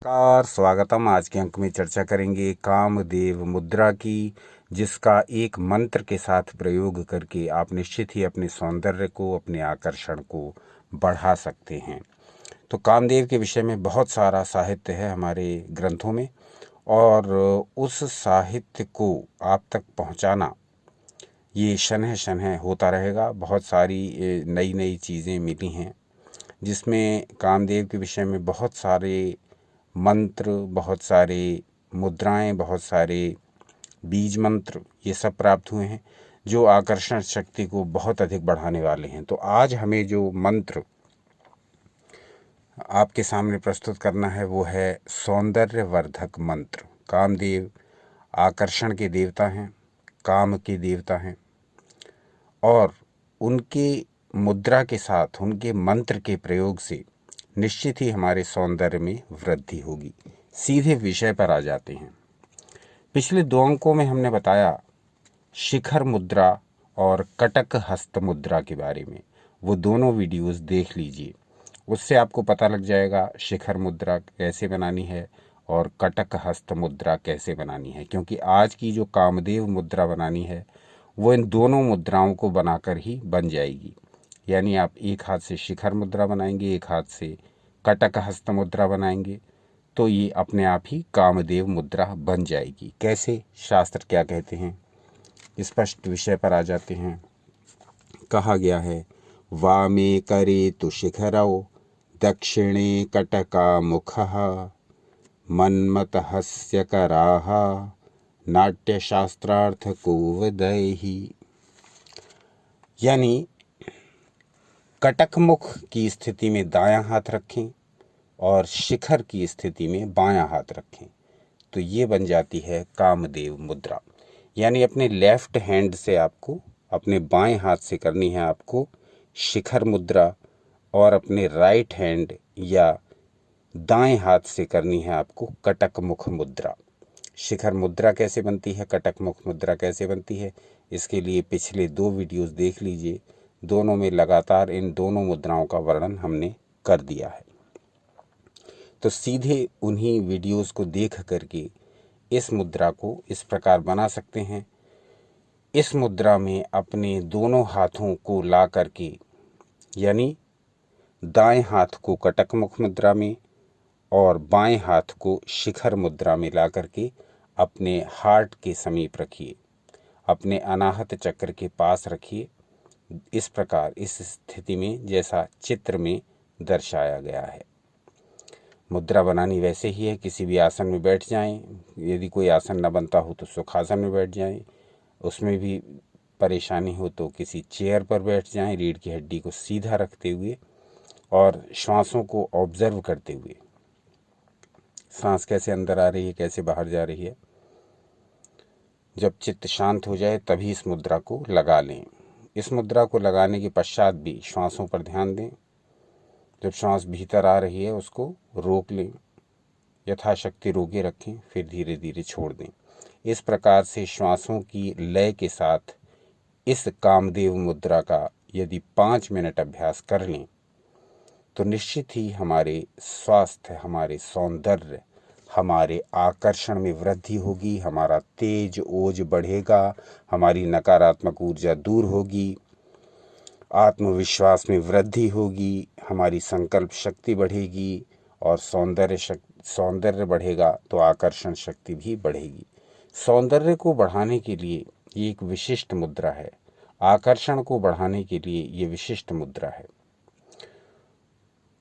नमस्कार, स्वागतम। आज के अंक में चर्चा करेंगे कामदेव मुद्रा की, जिसका एक मंत्र के साथ प्रयोग करके आप निश्चित ही अपने सौंदर्य को, अपने आकर्षण को बढ़ा सकते हैं। तो कामदेव के विषय में बहुत सारा साहित्य है हमारे ग्रंथों में, और उस साहित्य को आप तक पहुंचाना ये शनह शनह होता रहेगा। बहुत सारी नई नई चीज़ें मिली हैं जिसमें कामदेव के विषय में बहुत सारे मंत्र, बहुत सारे मुद्राएं, बहुत सारे बीज मंत्र ये सब प्राप्त हुए हैं जो आकर्षण शक्ति को बहुत अधिक बढ़ाने वाले हैं। तो आज हमें जो मंत्र आपके सामने प्रस्तुत करना है वो है सौंदर्यवर्धक मंत्र। कामदेव आकर्षण के देवता हैं, काम के देवता हैं, और उनके मुद्रा के साथ, उनके मंत्र के प्रयोग से निश्चित ही हमारे सौंदर्य में वृद्धि होगी। सीधे विषय पर आ जाते हैं। पिछले 2 अंकों में हमने बताया शिखर मुद्रा और कटक हस्त मुद्रा के बारे में। वो दोनों वीडियोस देख लीजिए, उससे आपको पता लग जाएगा शिखर मुद्रा कैसे बनानी है और कटक हस्त मुद्रा कैसे बनानी है। क्योंकि आज की जो कामदेव मुद्रा बनानी है वो इन दोनों मुद्राओं को बनाकर ही बन जाएगी। यानी आप एक हाथ से शिखर मुद्रा बनाएंगे, एक हाथ से कटक हस्त मुद्रा बनाएंगे, तो ये अपने आप ही कामदेव मुद्रा बन जाएगी। कैसे, शास्त्र क्या कहते हैं, स्पष्ट विषय पर आ जाते हैं। कहा गया है, वामे करे तु शिखरौ दक्षिणे कटका मुखः मन्मथ हस्य कराः नाट्यशास्त्रार्थ कोवदैहि। यानी कटक मुख की स्थिति में दायां हाथ रखें और शिखर की स्थिति में बायां हाथ रखें, तो ये बन जाती है कामदेव मुद्रा। यानी अपने लेफ्ट हैंड से आपको, अपने बाएं हाथ से करनी है आपको शिखर मुद्रा, और अपने राइट हैंड या दाएं हाथ से करनी है आपको कटक मुख मुद्रा। शिखर मुद्रा कैसे बनती है, कटक मुख मुद्रा कैसे बनती है, इसके लिए पिछले 2 वीडियोस देख लीजिए। दोनों में लगातार इन दोनों मुद्राओं का वर्णन हमने कर दिया है। तो सीधे उन्हीं वीडियोस को देख करके इस मुद्रा को इस प्रकार बना सकते हैं। इस मुद्रा में अपने दोनों हाथों को ला करके, यानी दाएं हाथ को कटक मुख मुद्रा में और बाएं हाथ को शिखर मुद्रा में ला करके अपने हार्ट के समीप रखिए, अपने अनाहत चक्र के पास रखिए। इस प्रकार, इस स्थिति में जैसा चित्र में दर्शाया गया है। मुद्रा बनानी वैसे ही है, किसी भी आसन में बैठ जाएं। यदि कोई आसन न बनता हो तो सुखासन में बैठ जाएं, उसमें भी परेशानी हो तो किसी चेयर पर बैठ जाएं, रीढ़ की हड्डी को सीधा रखते हुए और श्वासों को ऑब्जर्व करते हुए। सांस कैसे अंदर आ रही है, कैसे बाहर जा रही है। जब चित्त शांत हो जाए तभी इस मुद्रा को लगा लें। इस मुद्रा को लगाने के पश्चात भी श्वासों पर ध्यान दें। जब श्वास भीतर आ रही है उसको रोक लें, यथाशक्ति रोके रखें, फिर धीरे धीरे छोड़ दें। इस प्रकार से श्वासों की लय के साथ इस कामदेव मुद्रा का यदि 5 मिनट अभ्यास कर लें तो निश्चित ही हमारे स्वास्थ्य, हमारे सौंदर्य, हमारे आकर्षण में वृद्धि होगी, हमारा तेज ओज बढ़ेगा, हमारी नकारात्मक ऊर्जा दूर होगी, आत्मविश्वास में वृद्धि होगी, हमारी संकल्प शक्ति बढ़ेगी, और सौंदर्य बढ़ेगा तो आकर्षण शक्ति भी बढ़ेगी। सौंदर्य को बढ़ाने के लिए ये एक विशिष्ट मुद्रा है, आकर्षण को बढ़ाने के लिए ये विशिष्ट मुद्रा है।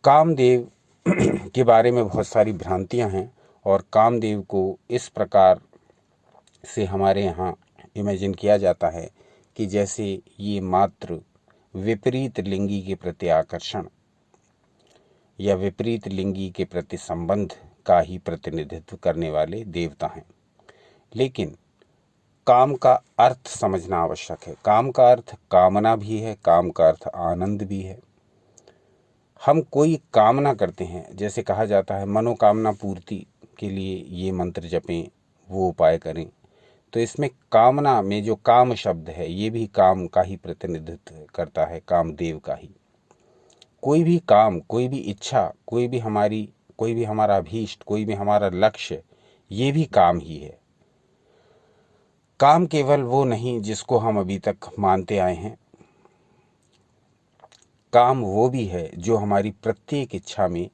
कामदेव के बारे में बहुत सारी भ्रांतियां हैं, और कामदेव को इस प्रकार से हमारे यहाँ इमेजिन किया जाता है कि जैसे ये मात्र विपरीत लिंगी के प्रति आकर्षण या विपरीत लिंगी के प्रति संबंध का ही प्रतिनिधित्व करने वाले देवता हैं। लेकिन काम का अर्थ समझना आवश्यक है। काम का अर्थ कामना भी है, काम का अर्थ आनंद भी है। हम कोई कामना करते हैं, जैसे कहा जाता है मनोकामना पूर्ति के लिए ये मंत्र जपें, वो उपाय करें, तो इसमें कामना में जो काम शब्द है ये भी काम का ही प्रतिनिधित्व करता है, कामदेव का ही। कोई भी काम, कोई भी इच्छा, कोई भी हमारी कोई भी हमारा अभीष्ट, कोई भी हमारा लक्ष्य, ये भी काम ही है। काम केवल वो नहीं जिसको हम अभी तक मानते आए हैं, काम वो भी है जो हमारी प्रत्येक इच्छा में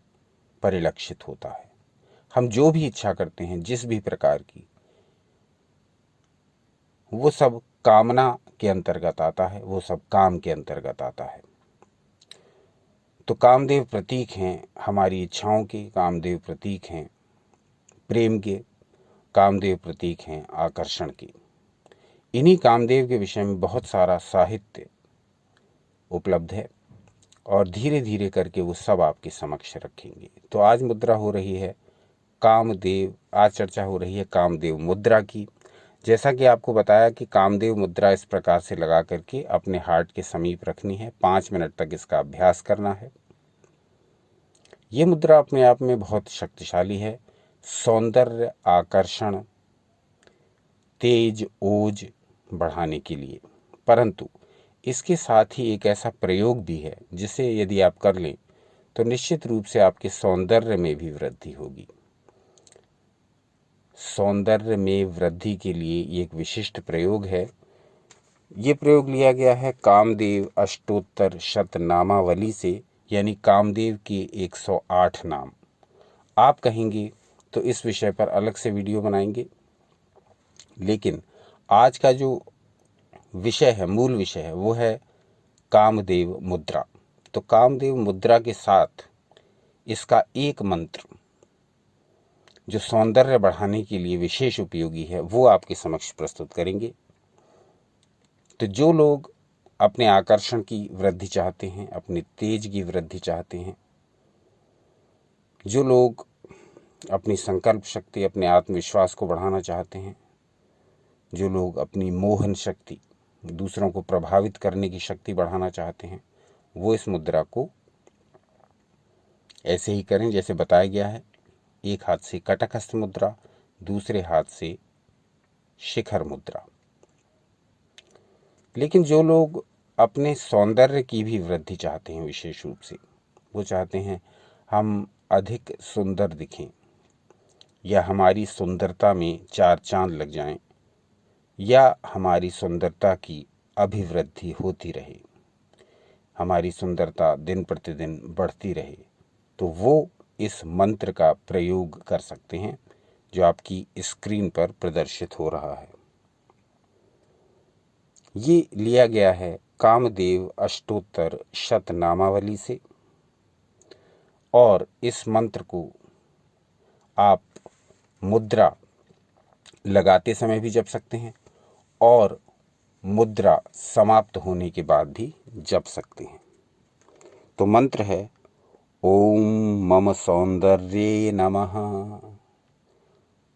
परिलक्षित होता है। हम जो भी इच्छा करते हैं, जिस भी प्रकार की, वो सब कामना के अंतर्गत आता है, वो सब काम के अंतर्गत आता है। तो कामदेव प्रतीक हैं हमारी इच्छाओं के, कामदेव प्रतीक हैं प्रेम के, कामदेव प्रतीक हैं आकर्षण के। इन्हीं कामदेव के विषय में बहुत सारा साहित्य उपलब्ध है और धीरे धीरे करके वो सब आपके समक्ष रखेंगे। तो आज मुद्रा हो रही है कामदेव, आज चर्चा हो रही है कामदेव मुद्रा की। जैसा कि आपको बताया कि कामदेव मुद्रा इस प्रकार से लगा करके अपने हार्ट के समीप रखनी है, 5 मिनट तक इसका अभ्यास करना है। ये मुद्रा अपने आप में बहुत शक्तिशाली है, सौंदर्य, आकर्षण, तेज, ओज बढ़ाने के लिए। परंतु इसके साथ ही एक ऐसा प्रयोग भी है जिसे यदि आप कर लें तो निश्चित रूप से आपके सौंदर्य में भी वृद्धि होगी। सौंदर्य में वृद्धि के लिए एक विशिष्ट प्रयोग है। ये प्रयोग लिया गया है कामदेव अष्टोत्तर शतनामावली से, यानी कामदेव के 108 नाम। आप कहेंगे तो इस विषय पर अलग से वीडियो बनाएंगे, लेकिन आज का जो विषय है, मूल विषय है, वो है कामदेव मुद्रा। तो कामदेव मुद्रा के साथ इसका एक मंत्र जो सौंदर्य बढ़ाने के लिए विशेष उपयोगी है, वो आपके समक्ष प्रस्तुत करेंगे। तो जो लोग अपने आकर्षण की वृद्धि चाहते हैं, अपने तेज की वृद्धि चाहते हैं, जो लोग अपनी संकल्प शक्ति, अपने आत्मविश्वास को बढ़ाना चाहते हैं, जो लोग अपनी मोहन शक्ति, दूसरों को प्रभावित करने की शक्ति बढ़ाना चाहते हैं, वो इस मुद्रा को ऐसे ही करें जैसे बताया गया है। एक हाथ से कटकहस्त मुद्रा, दूसरे हाथ से शिखर मुद्रा। लेकिन जो लोग अपने सौंदर्य की भी वृद्धि चाहते हैं, विशेष रूप से वो चाहते हैं हम अधिक सुंदर दिखें, या हमारी सुंदरता में 4 चांद लग जाएं, या हमारी सुंदरता की अभिवृद्धि होती रहे, हमारी सुंदरता दिन प्रतिदिन बढ़ती रहे, तो वो इस मंत्र का प्रयोग कर सकते हैं जो आपकी स्क्रीन पर प्रदर्शित हो रहा है। ये लिया गया है कामदेव अष्टोत्तर शतनामावली से, और इस मंत्र को आप मुद्रा लगाते समय भी जप सकते हैं और मुद्रा समाप्त होने के बाद भी जप सकते हैं। तो मंत्र है ओम मम सौंदर्ये नमः,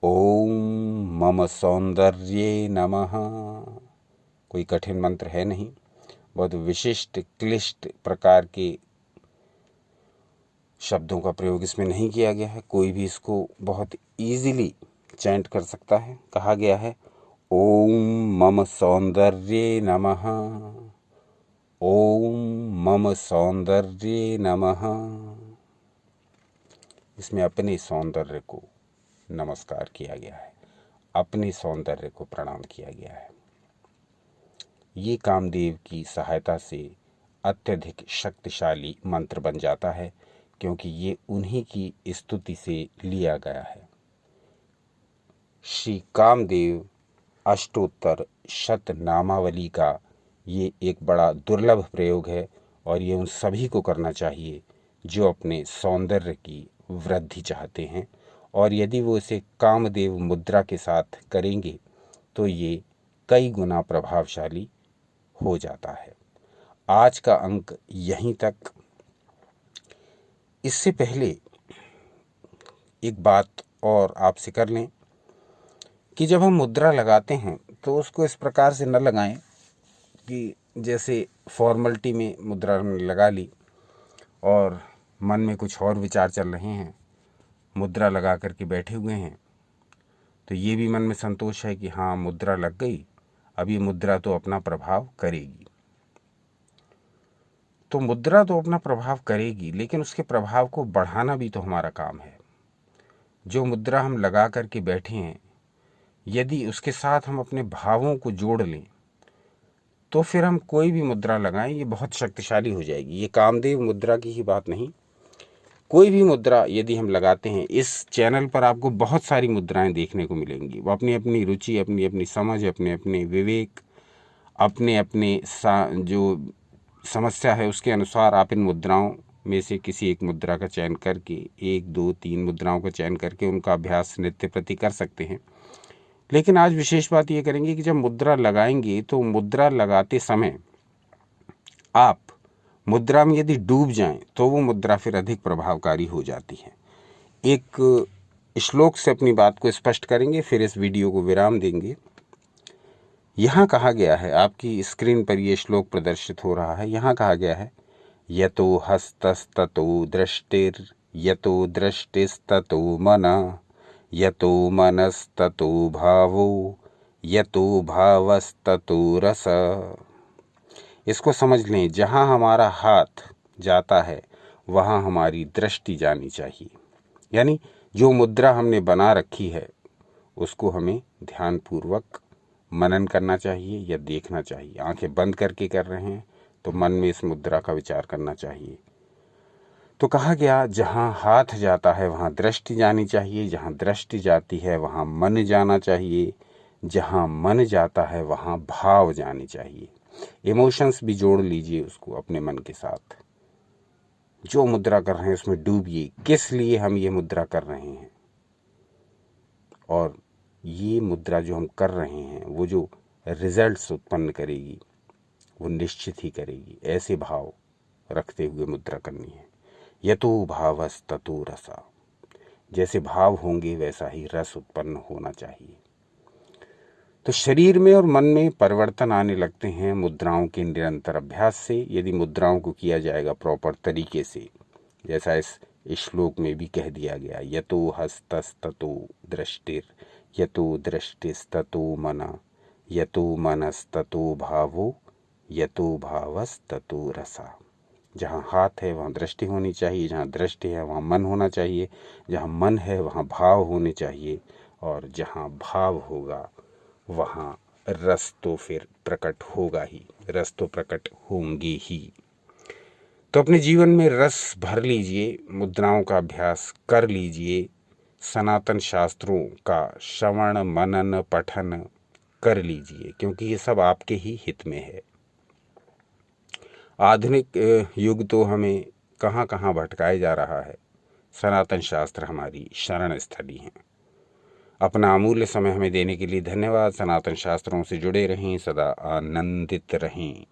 ओम मम सौंदर्ये नमः। कोई कठिन मंत्र है नहीं, बहुत विशिष्ट क्लिष्ट प्रकार के शब्दों का प्रयोग इसमें नहीं किया गया है। कोई भी इसको बहुत इजीली चैंट कर सकता है। कहा गया है ओम मम सौंदर्ये नमः, ओम मम सौंदर्ये नमः। इसमें अपने सौंदर्य को नमस्कार किया गया है, अपने सौंदर्य को प्रणाम किया गया है। ये कामदेव की सहायता से अत्यधिक शक्तिशाली मंत्र बन जाता है, क्योंकि ये उन्हीं की स्तुति से लिया गया है। श्री कामदेव अष्टोत्तर शतनामावली का ये एक बड़ा दुर्लभ प्रयोग है, और ये उन सभी को करना चाहिए जो अपने सौंदर्य की वृद्धि चाहते हैं। और यदि वो इसे कामदेव मुद्रा के साथ करेंगे तो ये कई गुना प्रभावशाली हो जाता है। आज का अंक यहीं तक। इससे पहले एक बात और आपसे कर लें कि जब हम मुद्रा लगाते हैं तो उसको इस प्रकार से न लगाएं कि जैसे फॉर्मलिटी में मुद्रा हमने लगा ली और मन में कुछ और विचार चल रहे हैं, मुद्रा लगा करके बैठे हुए हैं, तो ये भी मन में संतोष है कि हाँ मुद्रा लग गई, अब ये मुद्रा तो अपना प्रभाव करेगी। तो मुद्रा तो अपना प्रभाव करेगी, लेकिन उसके प्रभाव को बढ़ाना भी तो हमारा काम है। जो मुद्रा हम लगा करके बैठे हैं, यदि उसके साथ हम अपने भावों को जोड़ लें तो फिर हम कोई भी मुद्रा लगाएं, ये बहुत शक्तिशाली हो जाएगी। ये कामदेव मुद्रा की ही बात नहीं, कोई भी मुद्रा यदि हम लगाते हैं, इस चैनल पर आपको बहुत सारी मुद्राएं देखने को मिलेंगी। वो अपनी अपनी रुचि, अपनी अपनी समझ, अपने अपने विवेक, अपने अपने जो समस्या है उसके अनुसार आप इन मुद्राओं में से किसी एक मुद्रा का चयन करके, 1 2 3 मुद्राओं का चयन करके उनका अभ्यास नित्य प्रति कर सकते हैं। लेकिन आज विशेष बात ये करेंगे कि जब मुद्रा लगाएंगे तो मुद्रा लगाते समय आप मुद्रा में यदि डूब जाएं तो वो मुद्रा फिर अधिक प्रभावकारी हो जाती है। एक श्लोक से अपनी बात को स्पष्ट करेंगे, फिर इस वीडियो को विराम देंगे। यहाँ कहा गया है, आपकी स्क्रीन पर ये श्लोक प्रदर्शित हो रहा है। यहाँ कहा गया है, यतो हस्तस्ततो दृष्टिर यतो दृष्टिस्ततो मन यतो मनस्ततो भावो यतो भावस्ततो रस। इसको समझ लें, जहाँ हमारा हाथ जाता है वहाँ हमारी दृष्टि जानी चाहिए। यानी जो मुद्रा हमने बना रखी है उसको हमें ध्यानपूर्वक मनन करना चाहिए या देखना चाहिए। आंखें बंद करके कर रहे हैं तो मन में इस मुद्रा का विचार करना चाहिए। तो कहा गया, जहाँ हाथ जाता है वहाँ दृष्टि जानी चाहिए, जहाँ दृष्टि जाती है वहाँ मन जाना चाहिए, जहाँ मन जाता है वहाँ भाव जानी चाहिए। इमोशंस भी जोड़ लीजिए उसको अपने मन के साथ। जो मुद्रा कर रहे हैं उसमें डूबिए, किस लिए हम ये मुद्रा कर रहे हैं, और ये मुद्रा जो हम कर रहे हैं वो जो रिजल्ट्स उत्पन्न करेगी वो निश्चित ही करेगी। ऐसे भाव रखते हुए मुद्रा करनी है। यतो भावस्ततो रसा, जैसे भाव होंगे वैसा ही रस उत्पन्न होना चाहिए। तो शरीर में और मन में परिवर्तन आने लगते हैं मुद्राओं के निरंतर अभ्यास से, यदि मुद्राओं को किया जाएगा प्रॉपर तरीके से, जैसा इस श्लोक में भी कह दिया गया, यतो हस्तस्ततो दृष्टिर यतो दृष्टिस्ततो मन यतो मनस्ततो भावो यतो भावस्ततो रसा। जहाँ हाथ है वहाँ दृष्टि होनी चाहिए, जहाँ दृष्टि है वहाँ मन होना चाहिए, जहाँ मन है वहाँ भाव होने चाहिए, और जहाँ भाव होगा वहाँ रस तो फिर प्रकट होगा ही, रस तो प्रकट होंगे ही। तो अपने जीवन में रस भर लीजिए, मुद्राओं का अभ्यास कर लीजिए, सनातन शास्त्रों का श्रवण मनन पठन कर लीजिए, क्योंकि ये सब आपके ही हित में है। आधुनिक युग तो हमें कहाँ कहाँ भटकाए जा रहा है। सनातन शास्त्र हमारी शरण स्थली हैं। अपना अमूल्य समय हमें देने के लिए धन्यवाद। सनातन शास्त्रों से जुड़े रहें, सदा आनंदित रहें।